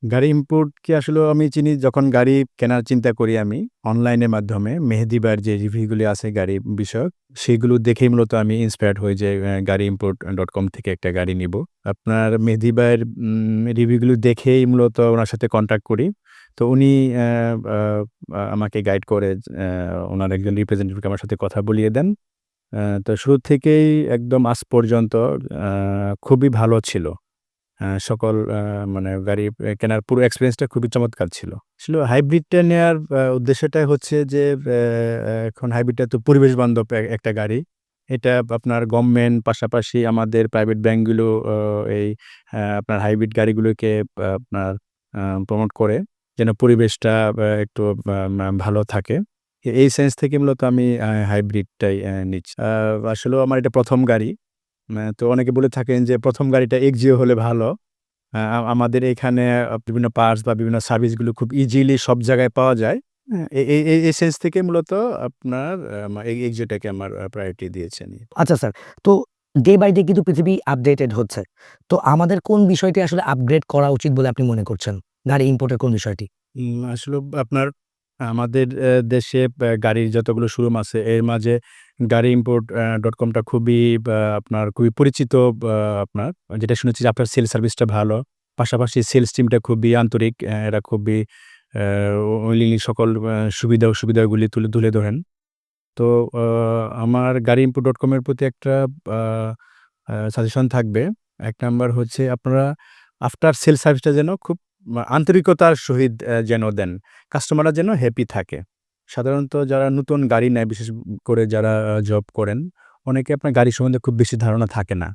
গাড়ি ইম্পোর্টকে আসলেও আমি চিনি যখন গাড়ি কেনার চিন্তা করি আমি অনলাইনের মাধ্যমে মেহেদী ভাইয়ের যে রিভিউগুলি আছে গাড়ি বিষয়ক, সেগুলো দেখেই মূলত আমি ইন্সপায়ার্ড হই যে গাড়ি import.com থেকে একটা গাড়ি নিবো। আপনার মেহেদী ভাইয়ের রিভিউগুলো দেখেই মূলত ওনার সাথে কনট্যাক্ট করি। তো উনি অ্যা আ আমাকে গাইড করে ওনার একজন রিপ্রেজেন্টেটিভকে আমার সাথে কথা বলিয়ে দেন। তো শুরু থেকেই একদম আজ পর্যন্ত খুবই ভালো ছিল। সকল মানে গাড়ি কেনার পুরো এক্সপেরিয়েন্সটা খুবই চমৎকার ছিল। আসলে হাইব্রিডটা নেয়ার উদ্দেশ্যটাই হচ্ছে যে এখন হাইব্রিডটা তো পরিবেশ বান্ধব একটা গাড়ি। এটা আপনার গভর্নমেন্ট পাশাপাশি আমাদের প্রাইভেট ব্যাংকগুলো এই আপনার হাইব্রিড গাড়িগুলোকে আপনার প্রমোট করে যেন পরিবেশটা একটু ভালো থাকে। এই সেন্স থেকে মূলত আমি হাইব্রিডটাই নিচ্ছি। আসলেও আমার এটা ১ম গাড়ি। তো অনেকে বলে থাকেন যে ১ম গাড়িটা এক্সিও হলে ভালো। আমাদের এখানে বিভিন্ন পার্টস বা বিভিন্ন সার্ভিসগুলো খুব ইজিলি সব জায়গায় পাওয়া যায়। হ্যাঁ? এই সেন্স থেকে মূলত আপনার এক্সিওটাকে আমার প্রায়োরিটি দিয়েছি আমি। আচ্ছা স্যার। তো ডে বাই ডে কিন্তু পৃথিবী আপডেটেড হচ্ছে। তো আমাদের কোন বিষয়টি আসলে আপগ্রেড করা উচিত বলে আপনি মনে করছেন? গাড়ি ইম্পোর্টের কোন বিষয়টি? আসলেও আপনার আমাদের দেশে গাড়ির যতগুলো শোরুম আছে এর মাঝে গাড়ি ইম্পোর্ট .com টা খুবই আপনার খুবই পরিচিত আপনার যেটা শুনেছি যে আপনার সেলস সার্ভিসটা ভালো। পাশাপাশি সেলস টিমটা খুবই আন্তরিক। এরা খুবই অ্যা উইলিংলি সকল সুবিধাগুলি তুলে ধরেন। তো আ আমার গাড়ি import.com এর প্রতি একটা আ আ সাজেশন থাকবে। ১ নাম্বার হচ্ছে আপনারা আফটার সেল সার্ভিসটা যেন খুব আন্তরিকতার সহিত যেন দেন। কাস্টমাররা যেন হ্যাপি থাকে। সাধারণত যারা নতুন গাড়ি নেয়, বিশেষ করে যারা জব করেন, অনেকে আপনার গাড়ি সম্বন্ধে খুব বেশি ধারণা থাকে না।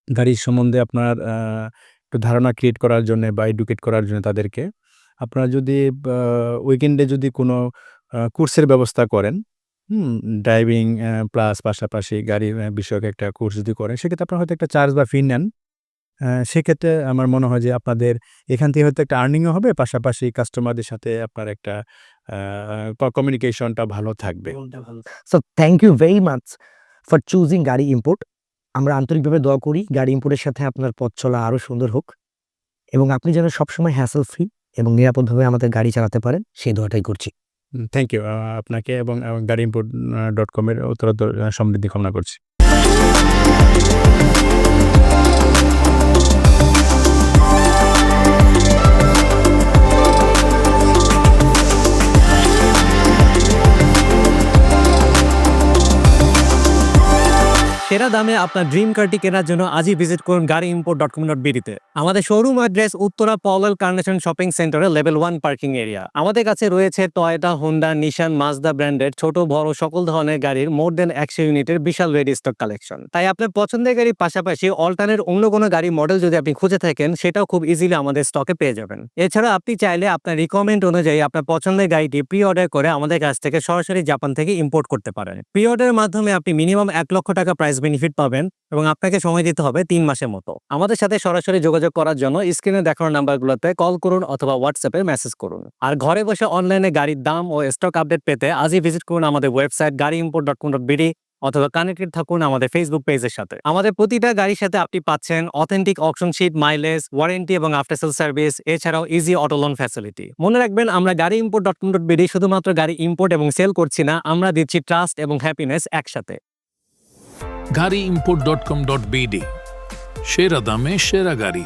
গাড়ির সম্বন্ধে আপনার একটু ধারণা ক্রিয়েট করার জন্যে বা এডুকেট করার জন্য তাদেরকে আপনারা যদি উইকেন্ডে যদি কোনো কোর্সের ব্যবস্থা করেন, হুম? ড্রাইভিং প্লাস পাশাপাশি গাড়ি বিষয়ক একটা কোর্স যদি করেন, সেক্ষেত্রে আপনারা হয়তো একটা চার্জ বা ফি নেন। সেক্ষেত্রে আমার মনে হয় যে আপনাদের এখান থেকে হয়তো একটা আর্নিংও হবে, পাশাপাশি কাস্টমারদের সাথে আপনার একটা কমিউনিকেশনটা ভালো থাকবে। So thank you very much for choosing গাড়ি ইম্পোর্ট। আমরা আন্তরিকভাবে দোয়া করি গাড়ি ইম্পোর্টের সাথে আপনার পথ চলা আরো সুন্দর হোক এবং আপনি যেন সবসময় হ্যাসেল ফ্রি এবং নিরাপদভাবে আমাদের গাড়ি চালাতে পারেন সেই দোয়াটাই করছি। থ্যাংক ইউ আপনাকে এবং গাড়ি ইম্পোর্ট .com এর উত্তরোত্তর সমৃদ্ধি কামনা করছি। সেরা দামে আপনার ড্রিম কারটি কেনার জন্য আজই ভিজিট করুন গাড়ি import.com.bd তে। আমাদের showroom address Uttara Polwel carnation shopping সেন্টারে লেভেল 1 পার্কিং এরিয়া। আমাদের কাছে রয়েছে টয়োটা, হোন্ডা, নিশান, মাজদা ব্র্যান্ডের ছোট বড় সকল ধরনের গাড়ির মোর দেন 100 ইউনিটের বিশাল রেডি স্টক কালেকশন। তাই আপনার পছন্দের গাড়ির পাশাপাশি অল্টারনেট অন্য কোনো গাড়ি মডেল যদি আপনি খুঁজে থাকেন, সেটাও খুব ইজিলি আমাদের স্টকে পেয়ে যাবেন। এছাড়া আপনি চাইলে আপনার রিকোয়ারমেন্ট অনুযায়ী আপনার পছন্দের গাড়িটি প্রি অর্ডার করে আমাদের কাছ থেকে সরাসরি জাপান থেকে ইম্পোর্ট করতে পারেন। প্রি অর্ডারের মাধ্যমে আপনি মিনিমাম 1 লক্ষ টাকা প্রাইস বেনিফিট পাবেন এবং আপনাকে সময় দিতে হবে 3 মাসের মতো। আমাদের সাথে সরাসরি যোগাযোগ করার জন্য স্ক্রিনে দেখানো নাম্বারগুলোতে কল করুন অথবা হোয়াটসঅ্যাপে মেসেজ করুন। আর ঘরে বসে অনলাইনে গাড়ির দাম ও স্টক আপডেট পেতে আজই ভিজিট করুন আমাদের ওয়েবসাইট গাড়িimport.com.bd অথবা কানেক্টেড থাকুন আমাদের ফেসবুক পেজের সাথে। আমাদের প্রতিটা গাড়ির সাথে আপনি পাচ্ছেন authentic auction sheet, mileage, warranty এবং আফটার সেল সার্ভিস, এছাড়াও ইজি অটো লোন ফ্যাসিলিটি। মনে রাখবেন, আমরা গাড়িimport.com.bd শুধুমাত্র গাড়ি ইম্পোর্ট এবং সেল করছি না, আমরা দিচ্ছি ট্রাস্ট এবং হ্যাপিনেস একসাথে। গাড়ি import.com.bd সেরা দামে সেরা গাড়ি।